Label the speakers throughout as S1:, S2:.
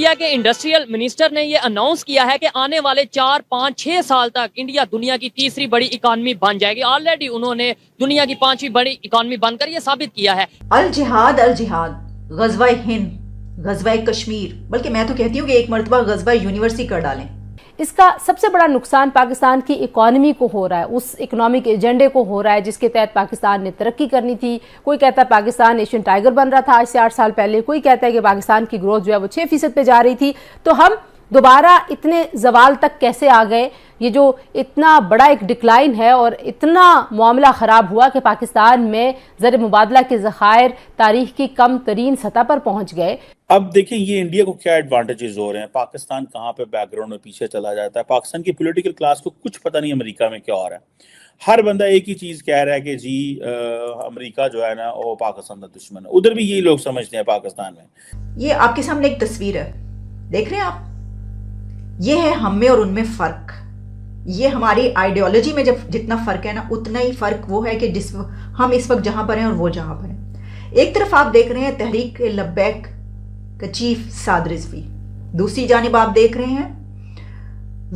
S1: India کے industrial minister نے یہ اناؤنس کیا ہے کہ آنے والے 4-5-6 سال تک انڈیا دنیا کی تیسری بڑی اکانومی بن جائے گی. آلریڈی انہوں نے دنیا کی 5ویں بڑی اکانومی بن کر یہ ثابت کیا ہے.
S2: الجہاد الجہاد، غزوہ ہند، غزوہ کشمیر، بلکہ میں تو کہتی ہوں کہ ایک مرتبہ غزوہ یونیورسٹی کر ڈالیں.
S3: اس کا سب سے بڑا نقصان پاکستان کی اکانومی کو ہو رہا ہے، اس اکنامک ایجنڈے کو ہو رہا ہے جس کے تحت پاکستان نے ترقی کرنی تھی. کوئی کہتا ہے پاکستان ایشین ٹائیگر بن رہا تھا آج سے 8 سال پہلے، کوئی کہتا ہے کہ پاکستان کی گروتھ جو ہے وہ 6% پہ جا رہی تھی. تو ہم دوبارہ اتنے زوال تک کیسے آ گئے؟ یہ جو اتنا بڑا ایک ڈکلائن ہے اور اتنا معاملہ خراب ہوا کہ پاکستان میں زر مبادلہ کے ذخائر تاریخ کی کم ترین سطح پر پہنچ گئے.
S4: اب دیکھیں یہ انڈیا کو کیا ایڈوانٹیجز ہو رہے ہیں، پاکستان کہاں پہ بیک گراؤنڈ میں پیچھے چلا جاتا ہے. پاکستان کی پولیٹیکل کلاس کو کچھ پتہ نہیں امریکہ میں کیا ہو رہا ہے. ہر بندہ ایک ہی چیز کہہ رہا ہے کہ جی امریکہ جو ہے نا وہ پاکستان کا دشمن ہے. ادھر بھی یہی لوگ سمجھتے ہیں پاکستان میں.
S2: یہ آپ کے سامنے ایک تصویر ہے، دیکھ رہے ہیں آپ؟ یہ ہے ہم میں اور ان میں فرق. یہ ہماری آئیڈیالوجی میں جب جتنا فرق ہے نا اتنا ہی فرق وہ ہے کہ ہم اس وقت جہاں پر ہیں اور وہ جہاں پر ہیں. ایک طرف آپ دیکھ رہے ہیں تحریک لبیک کا چیف سعد رضوی، دوسری جانب آپ دیکھ رہے ہیں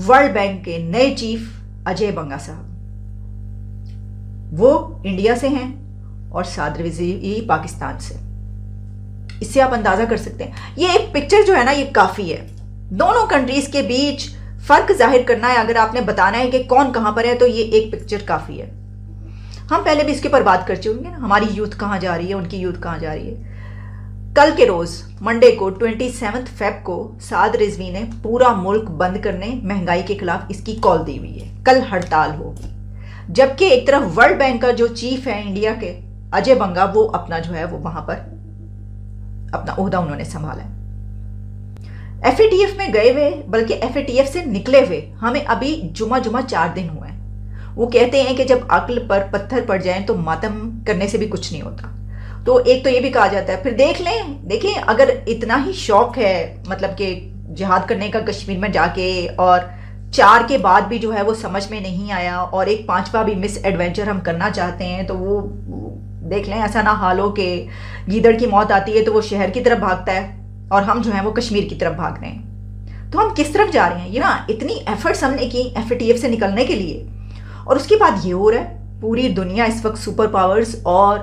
S2: ورلڈ بینک کے نئے چیف اجے بنگا صاحب. وہ انڈیا سے ہیں اور سعد رضوی پاکستان سے. اس سے آپ اندازہ کر سکتے ہیں. یہ ایک پکچر جو ہے نا یہ کافی ہے. دونوں کنٹریز کے بیچ فرق ظاہر کرنا ہے، اگر آپ نے بتانا ہے کہ کون کہاں پر ہے تو یہ ایک پکچر کافی ہے. ہم پہلے بھی اس کے اوپر بات کر چکے ہیں نا، ہماری یوتھ کہاں جا رہی ہے، ان کی یوتھ کہاں جا رہی ہے. کل کے روز منڈے کو 27 فیب کو سعد رضوی نے پورا ملک بند کرنے، مہنگائی کے خلاف اس کی کال دی ہوئی ہے. کل ہڑتال ہوگی. جبکہ ایک طرف ورلڈ بینک کا جو چیف ہے انڈیا کے اجے بنگا، وہ اپنا جو ہے وہ وہاں پر اپنا عہدہ انہوں نے سنبھالا ہے. ایف اے ٹی ایف میں گئے ہوئے، بلکہ ایف اے ٹی ایف سے نکلے ہوئے ہمیں ابھی جمعہ 4 دن ہوئے ہیں. وہ کہتے ہیں کہ جب عقل پر پتھر پڑ جائیں تو ماتم کرنے سے بھی کچھ نہیں ہوتا. تو ایک تو یہ بھی کہا جاتا ہے. پھر دیکھیں اگر اتنا ہی شوق ہے مطلب کہ جہاد کرنے کا کشمیر میں جا کے، اور 4 کے بعد بھی جو ہے وہ سمجھ میں نہیں آیا، اور ایک 5واں بھی مس ایڈونچر ہم کرنا چاہتے ہیں، تو وہ دیکھ لیں ایسا نہ حال ہو کہ گیدڑ کی موت آتی ہے تو وہ شہر کی طرف بھاگتا ہے اور ہم جو ہیں وہ کشمیر کی طرف بھاگ رہے ہیں. تو ہم کس طرف جا رہے ہیں؟ یہ نا اتنی ایفرٹس ہم نے کی ایف اے ٹی ایف سے نکلنے کے لیے، اور اس کے بعد یہ ہو رہا ہے. پوری دنیا اس وقت سپر پاورز اور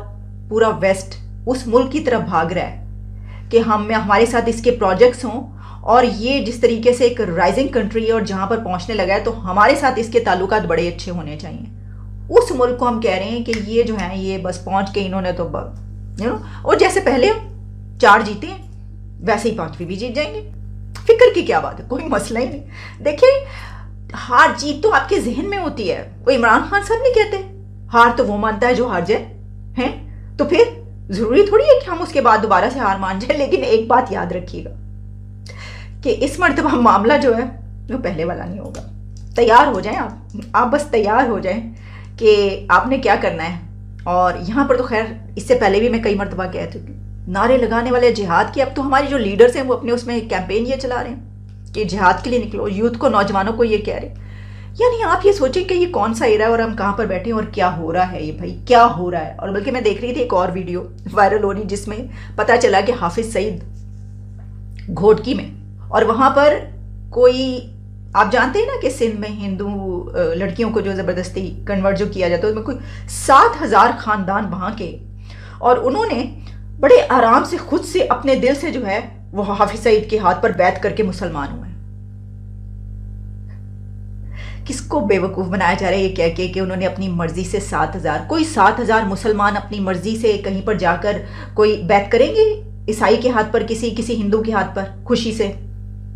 S2: پورا ویسٹ اس ملک کی طرف بھاگ رہا ہے کہ ہمارے ساتھ اس کے پروجیکٹس ہوں، اور یہ جس طریقے سے ایک رائزنگ کنٹری اور جہاں پر پہنچنے لگا ہے تو ہمارے ساتھ اس کے تعلقات بڑے اچھے ہونے چاہیے. اس ملک کو ہم کہہ رہے ہیں کہ یہ جو ہیں یہ بس پہنچ کے انہوں نے تو اور جیسے پہلے 4 جیتے ہیں ویسے ہی 5ویں بھی جیت جائیں گے. فکر کی کیا بات ہے، کوئی مسئلہ ہی نہیں. دیکھیں ہار جیت تو آپ کے ذہن میں ہوتی ہے. وہ عمران خان صاحب نہیں کہتے ہار تو وہ مانتا ہے جو ہار جائے ہیں، تو پھر ضروری تھوڑی ہے کہ ہم اس کے بعد دوبارہ سے ہار مان جائیں. لیکن ایک بات یاد رکھیے گا کہ اس مرتبہ معاملہ جو ہے وہ پہلے والا نہیں ہوگا. تیار ہو جائیں آپ بس تیار ہو جائیں کہ آپ نے کیا کرنا ہے. اور یہاں پر تو خیر اس سے پہلے بھی میں کئی مرتبہ کہہ چکی، نعرے لگانے والے جہاد کے. اب تو ہماری جو لیڈرز ہیں وہ اپنے اس میں کیمپین یہ چلا رہے ہیں کہ جہاد کے لیے نکلو. یوتھ کو، نوجوانوں کو یہ کہہ رہے ہیں. یعنی آپ یہ سوچیں کہ یہ کون سا ایرا ہے اور ہم کہاں پر بیٹھے ہیں اور کیا ہو رہا ہے. یہ بھائی کیا ہو رہا ہے. اور بلکہ میں دیکھ رہی تھی ایک اور ویڈیو وائرل ہو رہی جس میں پتہ چلا کہ حافظ سعید گھوٹکی میں، اور وہاں پر کوئی آپ جانتے ہیں نا کہ سندھ میں ہندو لڑکیوں کو جو زبردستی کنورٹ جو کیا جاتا ہے، اس میں کوئی 7,000 خاندان وہاں کے، اور انہوں نے بڑے آرام سے خود سے اپنے دل سے جو ہے وہ حافظ سعید کے ہاتھ پر بیعت کر کے مسلمان ہوئے. کس کو بیوقوف بنایا جا رہا ہے یہ کہہ کے کہ انہوں نے اپنی مرضی سے 7,000، کوئی 7,000 مسلمان اپنی مرضی سے کہیں پر جا کر کوئی بیعت کریں گے عیسائی کے ہاتھ پر، کسی ہندو کے ہاتھ پر خوشی سے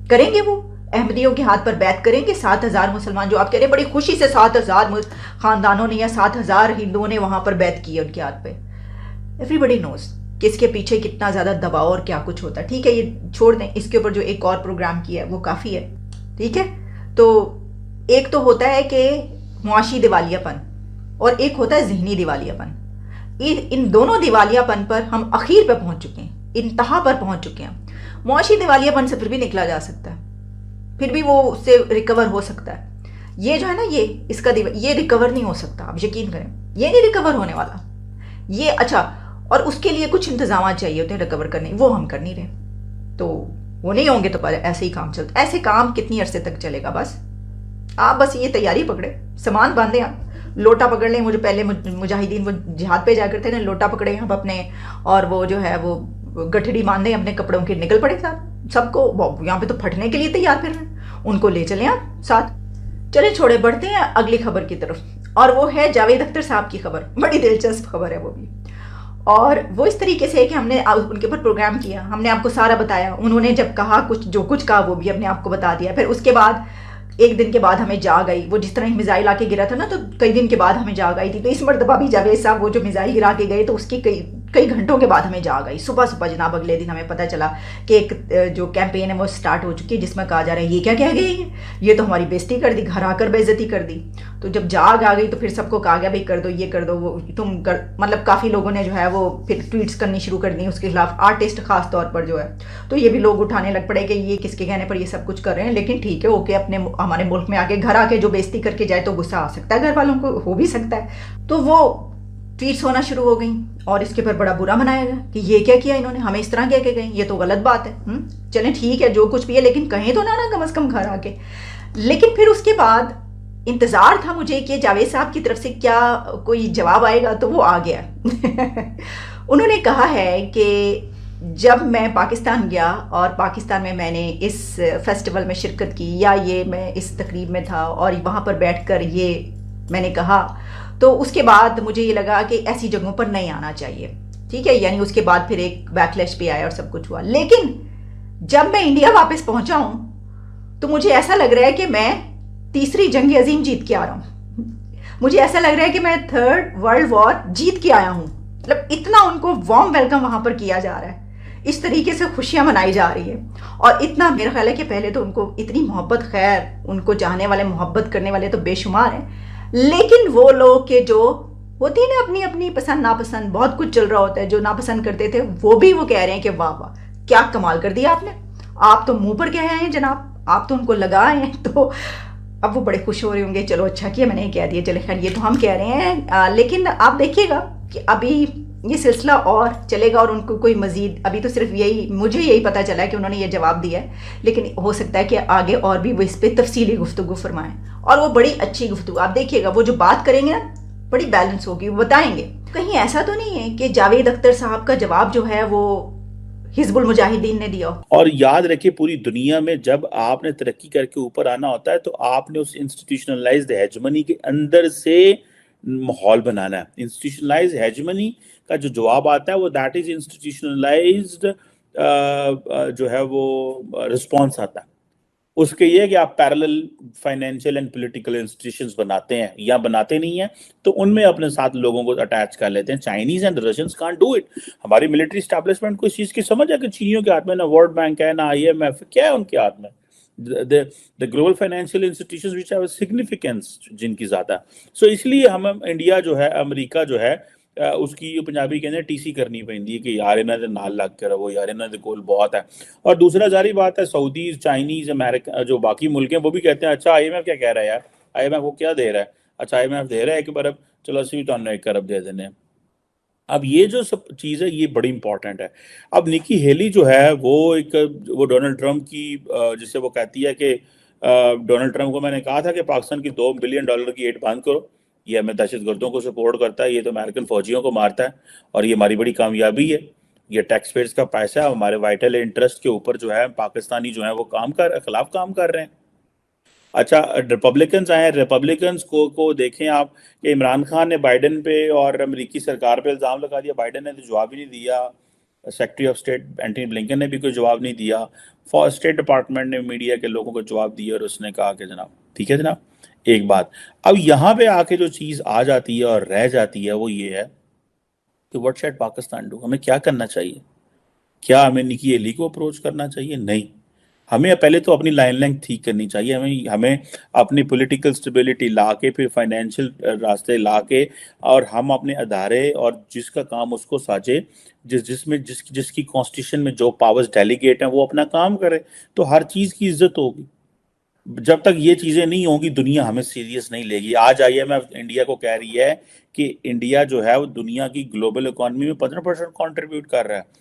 S2: کریں گے؟ وہ احمدیوں کے ہاتھ پر بیعت کریں گے 7,000 مسلمان جو آپ کہہ رہے ہیں بڑی خوشی سے 7,000 خاندانوں نے یا 7,000 ہندوؤں نے وہاں پر بیعت کی ان کے ہاتھ پہ. ایوری بڈی نوز کہ اس کے پیچھے کتنا زیادہ دباؤ اور کیا کچھ ہوتا ہے. ٹھیک ہے یہ چھوڑ دیں، اس کے اوپر جو ایک اور پروگرام کیا ہے وہ کافی ہے. ٹھیک ہے، تو ایک تو ہوتا ہے کہ معاشی دیوالیہ پن اور ایک ہوتا ہے ذہنی دیوالیہ پن. ان دونوں دیوالیہ پن پر ہم اخیر پہ پہنچ چکے ہیں، انتہا پر پہنچ چکے ہیں. معاشی دیوالیہ پن سے پھر بھی نکلا جا سکتا ہے، پھر بھی وہ اس سے ریکور ہو سکتا ہے. یہ جو ہے نا یہ ریکور نہیں ہو سکتا. آپ یقین کریں یہ نہیں ریکور ہونے والا. یہ اچھا، اور اس کے لیے کچھ انتظامات چاہیے ہوتے ہیں ریکور کرنے، وہ ہم کر نہیں رہے. تو وہ نہیں ہوں گے تو ایسے ہی کام چلتا. ایسے کام کتنی عرصے تک چلے گا؟ بس آپ بس یہ تیاری پکڑے, سامان باندھیں, آپ لوٹا پکڑ لیں. مجھے پہلے مجاہدین وہ جہاد پہ جا کرتے ہیں, لوٹا پکڑے آپ اپنے, اور وہ جو ہے وہ گٹھڑی باندھیں اپنے کپڑوں کی, نکل پڑے ساتھ. سب کو یہاں پہ تو پھٹنے کے لیے تیار پھر رہے ہیں, ان کو لے چلیں آپ ساتھ. چلے چھوڑے, بڑھتے ہیں اگلی خبر کی طرف, اور وہ ہے جاوید اختر صاحب کی خبر. بڑی دلچسپ خبر ہے وہ بھی, اور وہ اس طریقے سے کہ ہم نے ان کے اوپر پروگرام کیا, ہم نے آپ کو سارا بتایا. انہوں نے جب کہا کچھ, جو کچھ کہا وہ بھی ہم نے آپ کو بتا دیا. پھر اس کے بعد ایک دن کے بعد ہمیں جاگ آئی, وہ جس طرح میزائل آ کے گرا تھا نا, تو کئی دن کے بعد ہمیں جاگ آئی تھی. تو اس مرتبہ بھی جاوید صاحب وہ جو میزائل گرا کے گئے تو اس کی کئی گھنٹوں کے بعد ہمیں جاگ آئی. صبح جناب اگلے دن ہمیں پتہ چلا کہ ایک جو کیمپین ہے وہ سٹارٹ ہو چکی ہے, جس میں کہا جا رہا ہے یہ کیا کہہ گئی, یہ تو ہماری بےزتی کر دی, گھر آ کر بے عزتی کر دی. تو جب جاگ آ گئی تو پھر سب کو کہا گیا بھائی کر دو, یہ کر دو, وہ تم کر, مطلب کافی لوگوں نے جو ہے وہ پھر ٹویٹس کرنی شروع کر دی اس کے خلاف, آرٹسٹ خاص طور پر جو ہے. تو یہ بھی لوگ اٹھانے لگ پڑے کہ یہ کس کے کہنے پر یہ سب کچھ کر رہے ہیں. لیکن ٹھیک ہے, اوکے, اپنے ہمارے ملک میں آ کے گھر آ کے جو بےزتی کر کے جائے تو غصہ آ سکتا ہے, گھر والوں کو ہو بھی سکتا ہے. تو وہ ٹویٹس ہونا شروع ہو گئیں اور اس کے پر بڑا برا منایا گیا کہ یہ کیا کیا انہوں نے, ہمیں اس طرح کہہ کے گئے, یہ تو غلط بات ہے. چلیں ٹھیک ہے, جو کچھ بھی ہے, لیکن کہیں تو نہ کم از کم گھر آ کے. لیکن پھر اس کے بعد انتظار تھا مجھے کہ جاوید صاحب کی طرف سے کیا کوئی جواب آئے گا, تو وہ آ گیا. انہوں نے کہا ہے کہ جب میں پاکستان گیا اور پاکستان میں نے اس فیسٹیول میں شرکت کی, یا یہ میں اس تقریب میں تھا اور وہاں پر بیٹھ کر یہ میں نے کہا, تو اس کے بعد مجھے یہ لگا کہ ایسی جگہوں پر نہیں آنا چاہیے. ٹھیک ہے, یعنی اس کے بعد پھر ایک بیکلیش بھی آیا اور سب کچھ ہوا. لیکن جب میں انڈیا واپس پہنچا ہوں تو مجھے ایسا لگ رہا ہے کہ میں تیسری جنگ عظیم جیت کے آ رہا ہوں. مجھے ایسا لگ رہا ہے کہ میں 3rd ورلڈ وار جیت کے آیا ہوں. مطلب اتنا ان کو وارم ویلکم وہاں پر کیا جا رہا ہے, اس طریقے سے خوشیاں منائی جا رہی ہیں. اور اتنا میرا خیال ہے کہ پہلے تو ان کو اتنی محبت, خیر ان کو چاہنے والے, محبت کرنے والے تو بے شمار ہیں, لیکن وہ لوگ کہ جو ہوتی ہے نا اپنی اپنی پسند ناپسند, بہت کچھ چل رہا ہوتا ہے, جو ناپسند کرتے تھے وہ بھی وہ کہہ رہے ہیں کہ واہ واہ کیا کمال کر دیا آپ نے, آپ تو منہ پر کہہ آئے ہیں جناب, آپ تو ان کو لگا آئے ہیں. تو اب وہ بڑے خوش ہو رہے ہوں گے, چلو اچھا کیا میں نے کہہ دیا, چلے خیر یہ تو ہم کہہ رہے ہیں. لیکن آپ دیکھیے گا کہ ابھی یہ سلسلہ اور چلے گا, اور ان کو کوئی مزید, ابھی تو صرف یہی, مجھے یہی پتہ چلا ہے کہ انہوں نے یہ جواب دیا ہے, لیکن ہو سکتا ہے کہ آگے اور بھی وہ اس پہ تفصیلی گفتگو فرمائیں, اور وہ بڑی اچھی گفتگو. آپ دیکھیے گا وہ جو بات کریں گے نا بڑی بیلنس ہوگی, وہ بتائیں گے. کہیں ایسا تو نہیں ہے کہ جاوید اختر صاحب کا جواب جو ہے وہ حزب المجاہدین نے دیا.
S4: اور یاد رکھیں پوری دنیا میں جب آپ نے ترقی کر کے اوپر آنا ہوتا ہے تو آپ نے اس انسٹیٹیوشنلائزڈ ہیجمنی کے اندر سے ماحول بنانا ہے. انسٹیٹیوشنلائزڈ ہیجمنی کا جو جواب آتا ہے وہ دیٹ از انسٹیٹیوشنلائزڈ جو ہے وہ رسپانس آتا ہے. اس کے یہ کہ آپ parallel financial and political institutions بناتے ہیں یا بناتے نہیں ہیں, تو ان میں اپنے ساتھ لوگوں کو اٹیچ کر لیتے ہیں. Chinese and Russians can't do it. ہماری ملٹری اسٹیبلشمنٹ کو اس چیز کی سمجھ ہے کہ چینیوں کے ہاتھ میں نہ ورلڈ بینک ہے نہ IMF, کیا ہے ان کے ہاتھ میں, the global financial institutions which have a significance جن کی زیادہ. سو اس لیے ہم انڈیا جو ہے, امریکہ جو ہے, اس کی پنجابی کہنے ٹی سی کرنی پہنتی ہے کہ یار انہوں نے نال لگ کر وہ, یار انہوں نے کول بہت ہے. اور دوسرا ظاہری بات ہے سعودیز, چائنیز, امریکہ, جو باقی ملک ہیں وہ بھی کہتے ہیں اچھا IMF کیا کہہ رہا ہے یار, IMF وہ کیا دے رہا ہے, اچھا IMF دے رہا ہے 1 ارب, چلو اسی بھی تو ہم نے 1 ارب دے دینے. اب یہ جو سب چیز ہے یہ بڑی امپورٹنٹ ہے. اب نکی ہیلی جو ہے وہ ڈونلڈ ٹرمپ کی, جسے وہ کہتی ہے کہ ڈونلڈ ٹرمپ کو میں نے کہا تھا کہ پاکستان کی $2 بلین کی ایڈ بند کرو, یہ ہمیں دہشت گردوں کو سپورٹ کرتا ہے, یہ تو امریکن فوجیوں کو مارتا ہے, اور یہ ہماری بڑی کامیابی ہے, یہ ٹیکس پیئرز کا پیسہ ہے, ہمارے وائٹل انٹرسٹ کے اوپر جو ہے پاکستانی جو ہے وہ خلاف کام کر رہے ہیں. اچھا ریپبلکنز آئے ہیں, ریپبلکنز کو دیکھیں آپ کہ عمران خان نے بائیڈن پہ اور امریکی سرکار پہ الزام لگا دیا, بائیڈن نے تو جواب ہی نہیں دیا, secretary of state Antony Blinken نے بھی کوئی جواب نہیں دیا, اسٹیٹ ڈپارٹمنٹ نے میڈیا کے لوگوں کو جواب دیا اور اس نے کہا کہ جناب ٹھیک ہے جناب ایک بات. اب یہاں پہ آ کے جو چیز آ جاتی ہے اور رہ جاتی ہے وہ یہ ہے کہ واٹ شیڈ پاکستان ڈو, ہمیں کیا کرنا چاہیے, کیا ہمیں نکی ہیلی کو اپروچ کرنا چاہیے؟ نہیں, ہمیں پہلے تو اپنی لائن لینتھ ٹھیک کرنی چاہیے, ہمیں اپنی پولیٹیکل سٹیبلٹی لا کے, پھر فائنینشیل راستے لا کے, اور ہم اپنے ادارے اور جس کا کام اس کو ساجے, جس کی کانسٹیٹیوشن میں جو پاورز ڈیلیگیٹ ہیں وہ اپنا کام کرے, تو ہر چیز کی عزت ہوگی. جب تک یہ چیزیں نہیں ہوں گی دنیا ہمیں سیریس نہیں لے گی. آج IMF انڈیا کو کہہ رہی ہے کہ انڈیا جو ہے وہ دنیا کی گلوبل اکانومی میں 15% کنٹریبیوٹ کر رہا ہے.